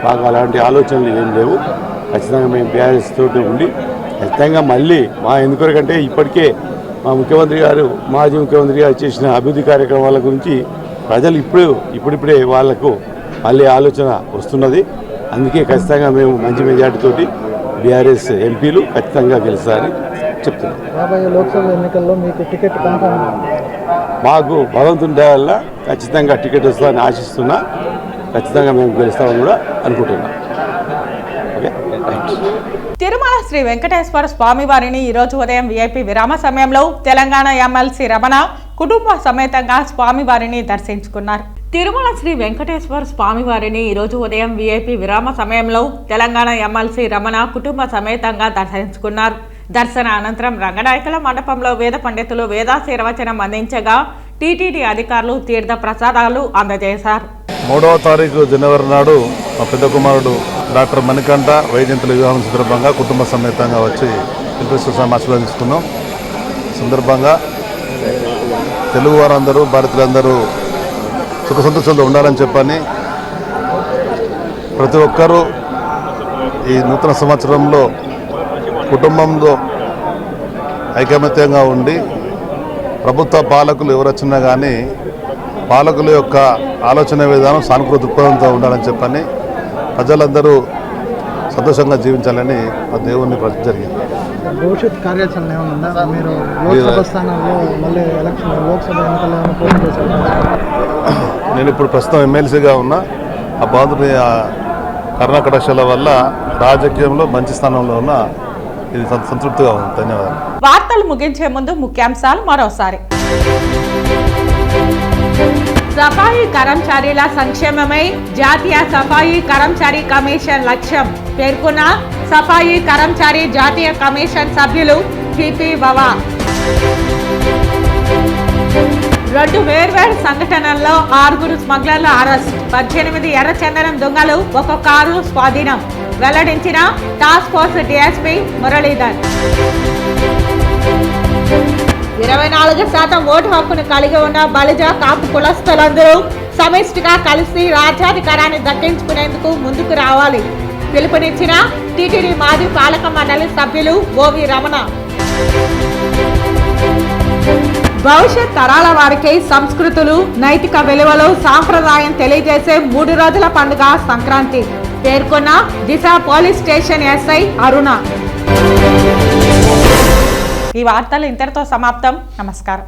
మాకు అలాంటి ఆలోచనలు ఏం లేవు. ఖచ్చితంగా మేము బీఆర్ఎస్ తోటి ఉండి ఖచ్చితంగా మళ్ళీ మా ఎందుకంటే ఇప్పటికే మా ముఖ్యమంత్రి గారు, మాజీ ముఖ్యమంత్రి గారు చేసిన అభివృద్ధి కార్యక్రమాల గురించి ప్రజలు ఇప్పుడిప్పుడే వాళ్లకు మళ్ళీ ఆలోచన వస్తున్నది. అందుకే ఖచ్చితంగా మేము మంచి మెజార్టీతోటి బీఆర్ఎస్ ఎంపీలు ఖచ్చితంగా గెలుస్తారని చెప్తున్నాం. రాబోయే లోక్సభ ఎన్నికల్లో మీకు టికెట్ కన్ఫర్మ్? మాకు భగవంతుని దయ వల్ల ఖచ్చితంగా టికెట్ వస్తుందని ఆశిస్తున్నా. ఖచ్చితంగా మేము గెలుస్తామని కూడా అనుకుంటున్నాం. Okay, thanks. తిరుమల శ్రీ వెంకటేశ్వర స్వామి వారిని ఈరోజు ఉదయం విఐపి విరామ సమయంలో తెలంగాణ ఎమ్మెల్సీ రమణ కుటుంబ సమేతంగా స్వామివారిని దర్శించుకున్నారు. తిరుమల శ్రీ వెంకటేశ్వర స్వామి వారిని ఈరోజు ఉదయం విఐపి విరామ సమయంలో తెలంగాణ ఎమ్మెల్సీ రమణ కుటుంబ సమేతంగా దర్శించుకున్నారు. దర్శన అనంతరం రంగనాయకుల మండపంలో వేద పండితులు వేదాశీర్వచనం అందించగా టీటీడీ అధికారులు తీర్థ ప్రసాదాలు అందజేశారు. 3వ తారీఖు జనవరి నాడు మా పెద్ద కుమారుడు డాక్టర్ మణికంఠ వైజయంతుల వివాహం సందర్భంగా కుటుంబ సమేతంగా వచ్చి వెంకటేశ్వర స్వామి ఆశీర్వదించుకున్నాం. సందర్భంగా తెలుగు వారందరూ, భారతీయులందరూ సుఖ సంతోషంతో ఉండాలని చెప్పని ప్రతి ఒక్కరూ ఈ నూతన సంవత్సరంలో కుటుంబంలో ఐకమత్యంగా ఉండి ప్రభుత్వ పాలకులు ఎవరు వచ్చినా కానీ పాలకుల యొక్క ఆలోచన విధానం సానుకూల దృక్పథంతో ఉండాలని చెప్పని ప్రజలందరూ సంతోషంగా జీవించాలని ఆ దేవుణ్ణి జరిగింది. భవిష్యత్ కార్యాచరణ ఏమైనా ఉందా? మీరు లోక్సభ స్థానాల్లో మళ్ళీ ఎలక్షన్ లోక్సభ ఎన్నికల్లో ఏమైనా పోటీ చేశారు? నేను ఇప్పుడు ప్రస్తుతం ఎమ్మెల్సీగా ఉన్నా. ఆ బాధుని కర్ణాకటాక్షల వల్ల రాజకీయంలో మంచి స్థానంలో ఉన్న ఇది సంతృప్తిగా ఉంది. ధన్యవాదాలు. వార్తలు ముగించే ముందు ముఖ్యాంశాలు మరోసారి. సఫాయి కర్మచారీల సంక్షేమమై జాతీయ సఫాయి కర్మచారి కమిషన్ లక్ష్యం పేర్కొన్న సఫాయి కర్మచారి జాతీయ కమిషన్ సభ్యులు పిపి బవా. 2 వేర్వేరు సంఘటనల్లో 6 స్మగ్లర్ల అరెస్ట్, 18 ఎర్రచందనం దొంగలు, 1 కారు స్వాధీనం వెల్లడించిన task force DSP Muralidhar. 24% vote హక్కును కలిగి ఉన్న బలిజ కాపు కులస్తులందరూ సమిష్టిగా కలిసి రాజ్యాధికారాన్ని దక్కించుకునేందుకు ముందుకు రావాలి పిలుపునిచ్చిన టీటీడీ మాజీ పాలక మండలి సభ్యులు ఓవి రమణ. భవిష్యత్ తరాల వారికి సంస్కృతులు, నైతిక విలువలు, సాంప్రదాయం తెలియజేసే 3 రోజుల పండుగ సంక్రాంతి పేర్కొన్న దిశ పోలీస్ స్టేషన్ ఎస్ఐ అరుణ. ఈ వార్తలు ఇంతటితో సమాప్తం. నమస్కారం.